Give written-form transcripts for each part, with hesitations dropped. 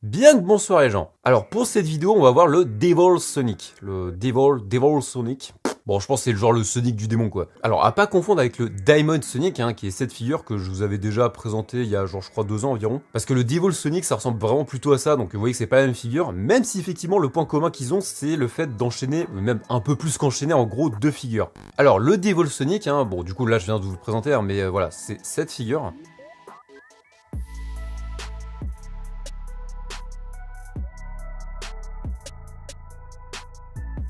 Bien que bonsoir les gens. Alors pour cette vidéo, on va voir le Devil Sonic. Le Devil Sonic. Bon, je pense que c'est le genre le Sonic du démon quoi. Alors à pas confondre avec le Diamond Sonic, qui est cette figure que je vous avais déjà présentée il y a genre je crois 2 ans environ. Parce que le Devil Sonic ça ressemble vraiment plutôt à ça, donc vous voyez que c'est pas la même figure. Même si effectivement le point commun qu'ils ont c'est le fait d'enchaîner, même un peu plus qu'enchaîner en gros 2 figures. Alors le Devil Sonic, bon du coup là je viens de vous le présenter, mais voilà, c'est cette figure.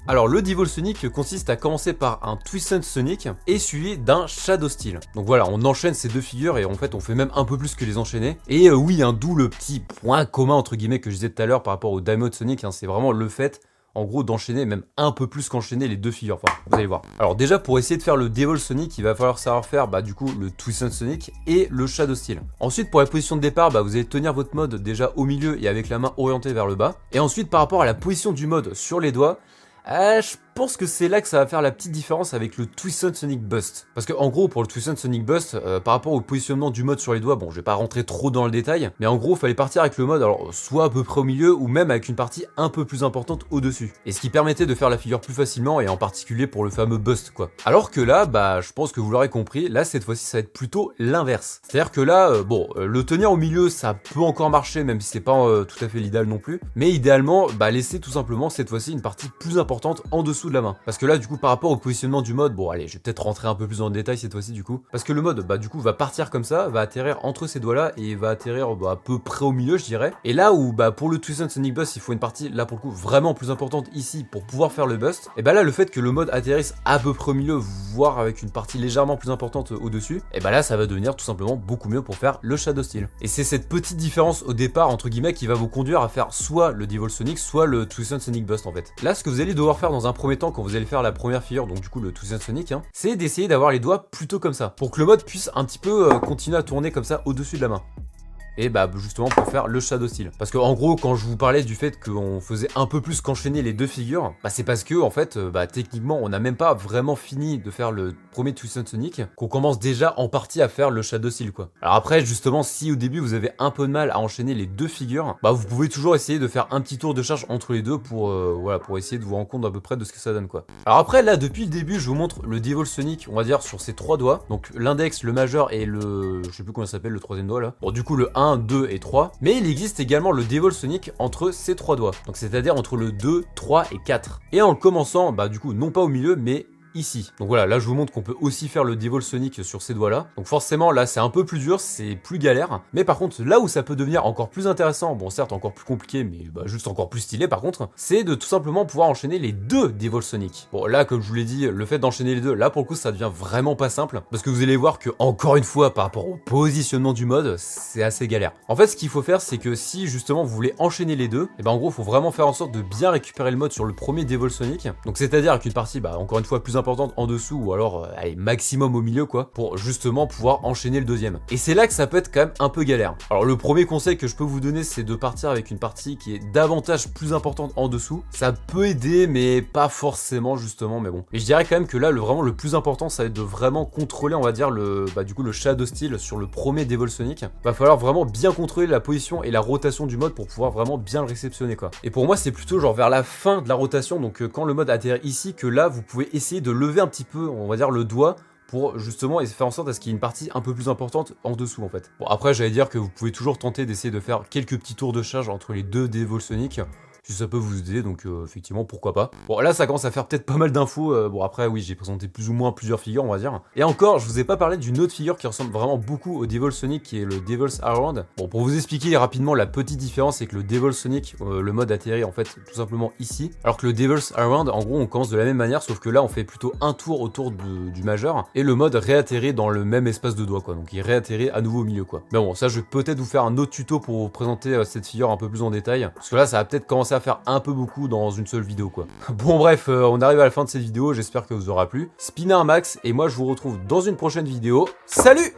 Alors le Devil Sonic consiste à commencer par un Twisted Sonic et suivi d'un Shadow Steel. Donc voilà, on enchaîne ces deux figures et en fait on fait même un peu plus que les enchaîner. Et oui, d'où le petit point commun entre guillemets que je disais tout à l'heure par rapport au Diamond Sonic, c'est vraiment le fait en gros d'enchaîner même un peu plus qu'enchaîner les deux figures, enfin vous allez voir. Alors déjà pour essayer de faire le Devil Sonic, il va falloir savoir faire du coup le Twisted Sonic et le Shadow Steel. Ensuite pour la position de départ, vous allez tenir votre mode déjà au milieu et avec la main orientée vers le bas. Et ensuite par rapport à la position du mode sur les doigts, je pense que c'est là que ça va faire la petite différence avec le Twisted Sonic Bust. Parce que en gros pour le Twisted Sonic Bust, par rapport au positionnement du mode sur les doigts, bon je vais pas rentrer trop dans le détail, mais en gros il fallait partir avec le mode alors soit à peu près au milieu ou même avec une partie un peu plus importante au dessus. Et ce qui permettait de faire la figure plus facilement et en particulier pour le fameux Bust quoi. Alors que là, je pense que vous l'aurez compris, là cette fois-ci ça va être plutôt l'inverse. C'est-à-dire que là, le tenir au milieu ça peut encore marcher même si c'est pas tout à fait l'idéal non plus. Mais idéalement, laisser tout simplement cette fois-ci une partie plus importante en dessous de la main. Parce que là du coup par rapport au positionnement du mode, allez je vais peut-être rentrer un peu plus dans le détail cette fois-ci du coup. Parce que le mode du coup va partir comme ça, va atterrir entre ces doigts là et va atterrir à peu près au milieu je dirais. Et là où pour le Twisted Sonic Bust il faut une partie là pour le coup vraiment plus importante ici pour pouvoir faire le bust. Et là le fait que le mode atterrisse à peu près au milieu voire avec une partie légèrement plus importante au dessus, et là ça va devenir tout simplement beaucoup mieux pour faire le Shadow Steel. Et c'est cette petite différence au départ entre guillemets qui va vous conduire à faire soit le Devil Sonic soit le Twisted Sonic Bust en fait. Là ce que vous allez devoir faire dans un premier temps quand vous allez faire la première figure, donc du coup le Twisted Sonic, c'est d'essayer d'avoir les doigts plutôt comme ça, pour que le mode puisse un petit peu continuer à tourner comme ça au-dessus de la main. Et justement pour faire le Shadow Steel. Parce que en gros quand je vous parlais du fait qu'on faisait un peu plus qu'enchaîner les deux figures, c'est parce que en fait techniquement on n'a même pas vraiment fini de faire le premier Twisted Sonic qu'on commence déjà en partie à faire le Shadow Steel quoi. Alors après justement si au début vous avez un peu de mal à enchaîner les deux figures, vous pouvez toujours essayer de faire un petit tour de charge entre les deux pour pour essayer de vous rendre compte à peu près de ce que ça donne quoi. Alors après là depuis le début je vous montre le Devil Sonic on va dire sur ces trois doigts, donc l'index, le majeur et le je sais plus comment ça s'appelle le troisième doigt là. Bon du coup le 1, 2 et 3, mais il existe également le Devil Sonic entre ces trois doigts, donc c'est-à-dire entre le 2, 3 et 4. Et en le commençant, du coup, non pas au milieu, mais ici. Donc voilà, là je vous montre qu'on peut aussi faire le Devil Sonic sur ces doigts là. Donc forcément là c'est un peu plus dur, c'est plus galère. Mais par contre là où ça peut devenir encore plus intéressant, bon certes encore plus compliqué mais juste encore plus stylé par contre, c'est de tout simplement pouvoir enchaîner les deux Devil Sonic. Bon là comme je vous l'ai dit, le fait d'enchaîner les deux, là pour le coup ça devient vraiment pas simple. Parce que vous allez voir que encore une fois par rapport au positionnement du mode, c'est assez galère. En fait ce qu'il faut faire c'est que si justement vous voulez enchaîner les deux, en gros il faut vraiment faire en sorte de bien récupérer le mode sur le premier Devil Sonic. Donc c'est-à-dire avec une partie encore une fois plus importante en dessous ou alors allez, maximum au milieu quoi, pour justement pouvoir enchaîner le deuxième. Et c'est là que ça peut être quand même un peu galère. Alors le premier conseil que je peux vous donner c'est de partir avec une partie qui est davantage plus importante en dessous. Ça peut aider mais pas forcément justement, mais bon. Et je dirais quand même que là vraiment le plus important ça va être de vraiment contrôler on va dire le du coup le Shadow Steel sur le premier Devil Sonic. Va falloir vraiment bien contrôler la position et la rotation du mode pour pouvoir vraiment bien le réceptionner quoi. Et pour moi c'est plutôt genre vers la fin de la rotation, donc quand le mode atterrit ici, que là vous pouvez essayer de lever un petit peu on va dire le doigt pour justement faire en sorte à ce qu'il y ait une partie un peu plus importante en dessous en fait. Bon après j'allais dire que vous pouvez toujours tenter d'essayer de faire quelques petits tours de charge entre les deux Devil Sonic si ça peut vous aider, donc effectivement pourquoi pas. Bon là ça commence à faire peut-être pas mal d'infos, bon après oui j'ai présenté plus ou moins plusieurs figures on va dire. Et encore je vous ai pas parlé d'une autre figure qui ressemble vraiment beaucoup au Devil Sonic qui est le Devil's Around. Bon pour vous expliquer rapidement la petite différence c'est que le Devil Sonic, le mode atterrit en fait tout simplement ici, alors que le Devil's Around en gros on commence de la même manière sauf que là on fait plutôt un tour autour du majeur et le mode réatterrit dans le même espace de doigt quoi, donc il réatterrit à nouveau au milieu quoi. Mais bon ça je vais peut-être vous faire un autre tuto pour vous présenter cette figure un peu plus en détail, parce que là ça va peut-être commencer à faire un peu beaucoup dans une seule vidéo quoi. Bon bref, on arrive à la fin de cette vidéo, j'espère que vous aura plu. Spinez un max et moi je vous retrouve dans une prochaine vidéo. Salut!